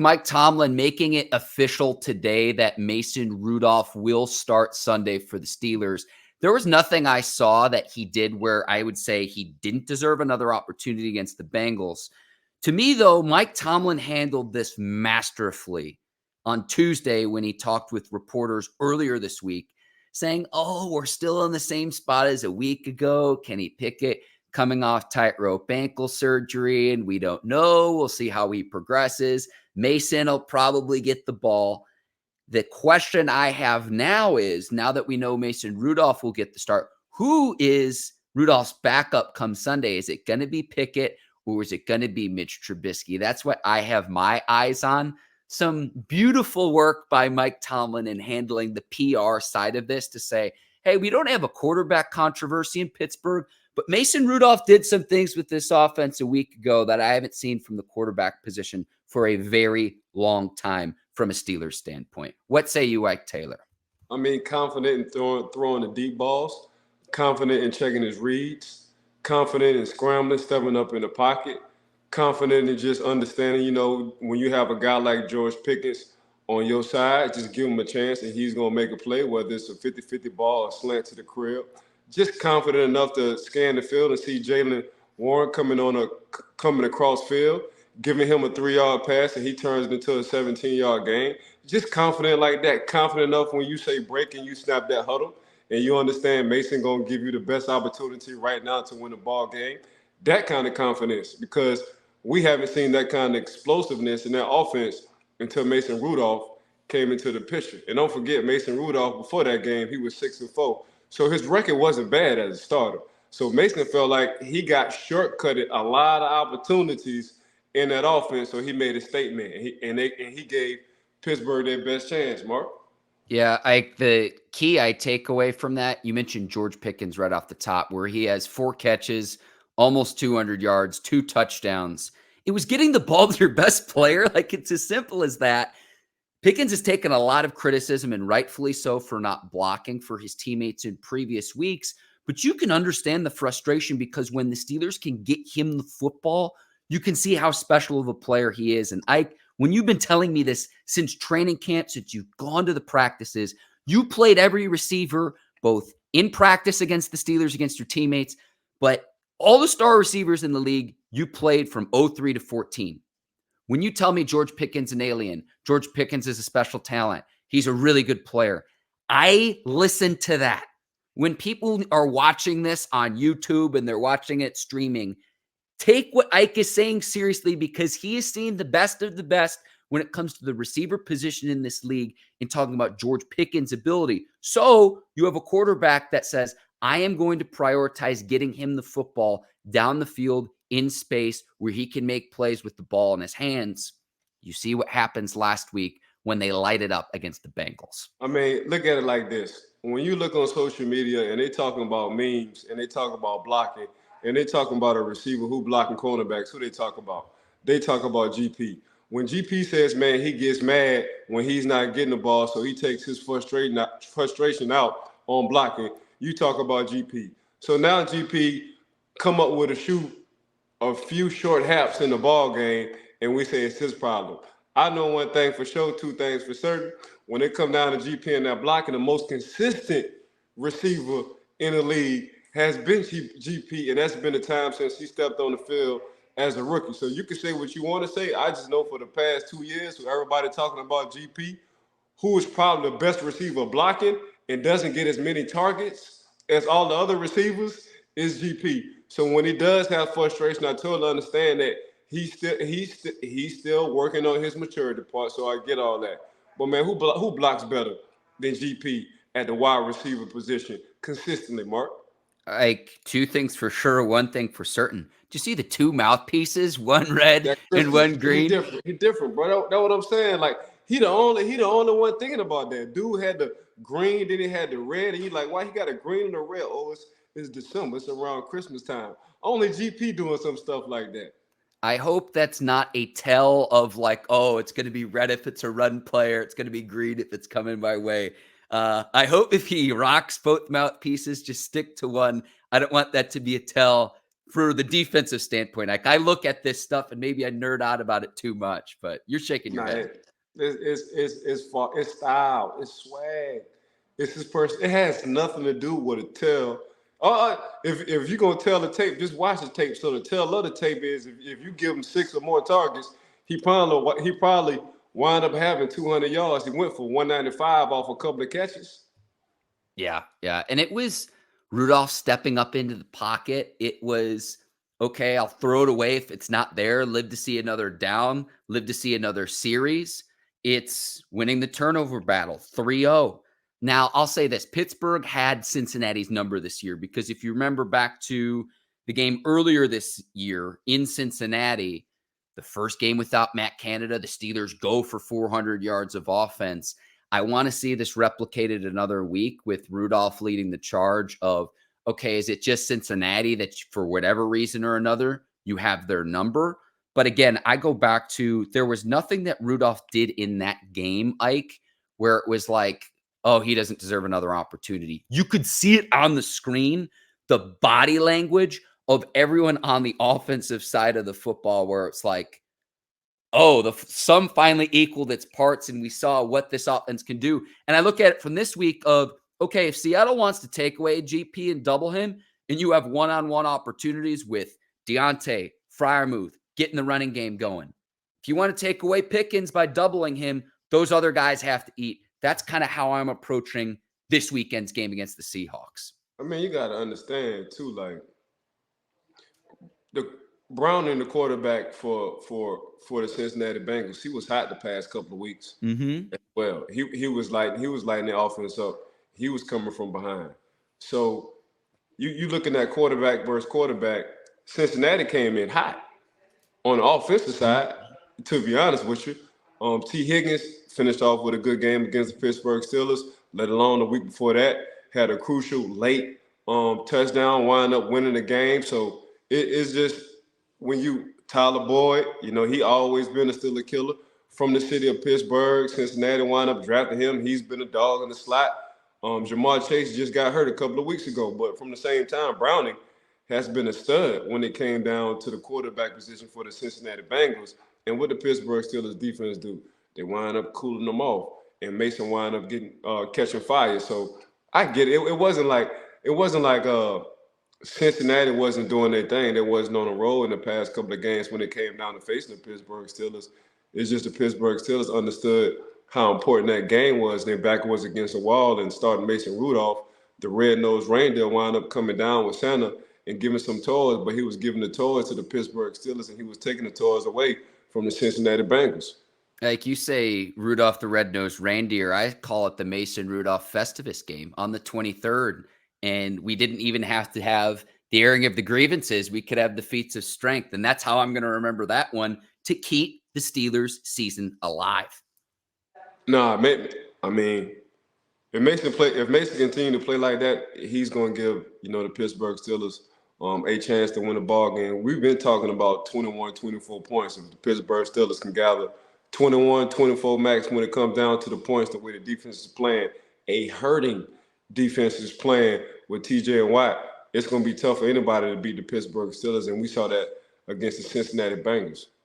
Mike Tomlin making it official today that Mason Rudolph will start Sunday for the Steelers. There was nothing I saw that he did where I would say he didn't deserve another opportunity against the Bengals. To me, though, Mike Tomlin handled this masterfully on Tuesday when he talked with reporters earlier this week, saying, oh, we're still in the same spot as a week ago. Kenny Pickett coming off tightrope ankle surgery, and we don't know. We'll see how he progresses. Mason will probably get the ball. The question I have now is, now that we know Mason Rudolph will get the start, who is Rudolph's backup come Sunday? Is it going to be Pickett or is it going to be Mitch Trubisky? That's what I have my eyes on. Some beautiful work by Mike Tomlin in handling the PR side of this to say, hey, we don't have a quarterback controversy in Pittsburgh, but Mason Rudolph did some things with this offense a week ago that I haven't seen from the quarterback position for a very long time from a Steelers standpoint. What say you, Ike Taylor? I mean, confident in throwing the deep balls, confident in checking his reads, confident in scrambling, stepping up in the pocket, confident in just understanding, when you have a guy like George Pickens on your side, just give him a chance and he's going to make a play, whether it's a 50-50 ball or slant to the crib. Just confident enough to scan the field and see Jalen Warren coming across field, giving him a 3-yard pass and he turns it into a 17-yard gain. Just confident like that. Confident enough when you say break and you snap that huddle and you understand Mason going to give you the best opportunity right now to win the ball game. That kind of confidence, because we haven't seen that kind of explosiveness in that offense until Mason Rudolph came into the picture. And don't forget, Mason Rudolph, before that game, he was 6-4. So his record wasn't bad as a starter. So Mason felt like he got shortcutted a lot of opportunities in that offense, so he made a statement, and he gave Pittsburgh their best chance, Mark. Yeah, the key I take away from that, you mentioned George Pickens right off the top, where he has 4 catches, almost 200 yards, 2 touchdowns. It was getting the ball to your best player. Like, it's as simple as that. Pickens has taken a lot of criticism, and rightfully so, for not blocking for his teammates in previous weeks. But you can understand the frustration because when the Steelers can get him the football, you can see how special of a player he is. And when you've been telling me this since training camp, since you've gone to the practices, you played every receiver, both in practice against the Steelers, against your teammates, but all the star receivers in the league, you played from 03 to 14. When you tell me George Pickens an alien, George Pickens is a special talent, he's a really good player, I listen to that. When people are watching this on YouTube and they're watching it streaming, take what Ike is saying seriously, because he is seeing the best of the best when it comes to the receiver position in this league and talking about George Pickens' ability. So you have a quarterback that says, I am going to prioritize getting him the football down the field in space where he can make plays with the ball in his hands. You see what happens last week when they light it up against the Bengals. I mean, look at it like this. When you look on social media and they talking about memes and they talk about blocking and they talking about a receiver who blocking cornerbacks, who they talk about? They talk about GP. When GP says, man, he gets mad when he's not getting the ball, so he takes his frustration out on blocking, you talk about GP. So now GP come up with a few short haps in the ball game, and we say it's his problem. I know one thing for sure, 2 things for certain. When it come down to GP and that blocking, the most consistent receiver in the league has been GP, and that's been the time since he stepped on the field as a rookie. So you can say what you want to say. I just know for the past 2 years, with everybody talking about GP, who is probably the best receiver blocking and doesn't get as many targets as all the other receivers, is GP. So when he does have frustration, I totally understand that he's still working on his maturity part. So I get all that. But man, who blocks better than GP at the wide receiver position consistently, Mark? Like, 2 things for sure, 1 thing for certain. Did you see the 2 mouthpieces, one red and one green? He different, bro. That's what I'm saying. Like, he the only one thinking about that. Dude had the green, then he had the red, and he like, why he got a green and a red? Oh, it's December. It's around Christmas time. Only GP doing some stuff like that. I hope that's not a tell of like, oh, it's going to be red if it's a run player. It's going to be green if it's coming my way. I hope if he rocks both mouthpieces, just stick to one. I don't want that to be a tell for the defensive standpoint. Like I look at this stuff and maybe I nerd out about it too much, but you're shaking your head. It's style, it's swag, it's his person. It has nothing to do with a tell. If you're gonna tell the tape, just watch the tape. So the tell of the tape is if you give him 6 or more targets, he probably wind up having 200 yards. He went for 195 off a couple of catches. Yeah, yeah. And it was Rudolph stepping up into the pocket. It was, okay, I'll throw it away if it's not there. Live to see another down, live to see another series. It's winning the turnover battle, 3-0. Now, I'll say this. Pittsburgh had Cincinnati's number this year because if you remember back to the game earlier this year in Cincinnati, the first game without Matt Canada, the Steelers go for 400 yards of offense. I want to see this replicated another week with Rudolph leading the charge of, okay, is it just Cincinnati that for whatever reason or another, you have their number? But again, I go back to there was nothing that Rudolph did in that game, Ike, where it was like, oh, he doesn't deserve another opportunity. You could see it on the screen, the body language of everyone on the offensive side of the football where it's like, oh, the sum finally equaled its parts, and we saw what this offense can do. And I look at it from this week of, okay, if Seattle wants to take away GP and double him, and you have one-on-one opportunities with Deontay, Freiermuth, getting the running game going. If you want to take away Pickens by doubling him, those other guys have to eat. That's kind of how I'm approaching this weekend's game against the Seahawks. I mean, you got to understand, too, like, the Browning, the quarterback for the Cincinnati Bengals, he was hot the past couple of weeks. Mm-hmm. Well, he was lighting the offense up. He was coming from behind. So you looking at quarterback versus quarterback. Cincinnati came in hot on the offensive side. To be honest with you, T. Higgins finished off with a good game against the Pittsburgh Steelers. Let alone the week before that, had a crucial late touchdown, wind up winning the game. So it's just when you Tyler Boyd, he always been a Steeler killer from the city of Pittsburgh. Cincinnati wound up drafting him. He's been a dog in the slot. Jamar Chase just got hurt a couple of weeks ago, but from the same time, Browning has been a stud when it came down to the quarterback position for the Cincinnati Bengals. And what the Pittsburgh Steelers defense do? They wind up cooling them off, and Mason wind up catching fire. So I get it. It wasn't like Cincinnati wasn't doing their thing. They wasn't on a roll in the past couple of games when it came down to facing the Pittsburgh Steelers. It's just the Pittsburgh Steelers understood how important that game was. Their back was against the wall, and starting Mason Rudolph, the red-nosed reindeer, wound up coming down with Santa and giving some toys, but he was giving the toys to the Pittsburgh Steelers, and he was taking the toys away from the Cincinnati Bengals. Like you say, Rudolph the red-nosed reindeer, I call it the Mason Rudolph Festivus game on the 23rd. And we didn't even have to have the airing of the grievances. We could have the feats of strength. And that's how I'm going to remember that one to keep the Steelers season alive. No, I mean, if Mason continue to play like that, he's going to give, the Pittsburgh Steelers a chance to win a ball game. We've been talking about 21, 24 points. If the Pittsburgh Steelers can gather 21, 24 max when it comes down to the points, the way the defense is playing, a hurting defense is playing with TJ and Watt, it's going to be tough for anybody to beat the Pittsburgh Steelers, and we saw that against the Cincinnati Bengals.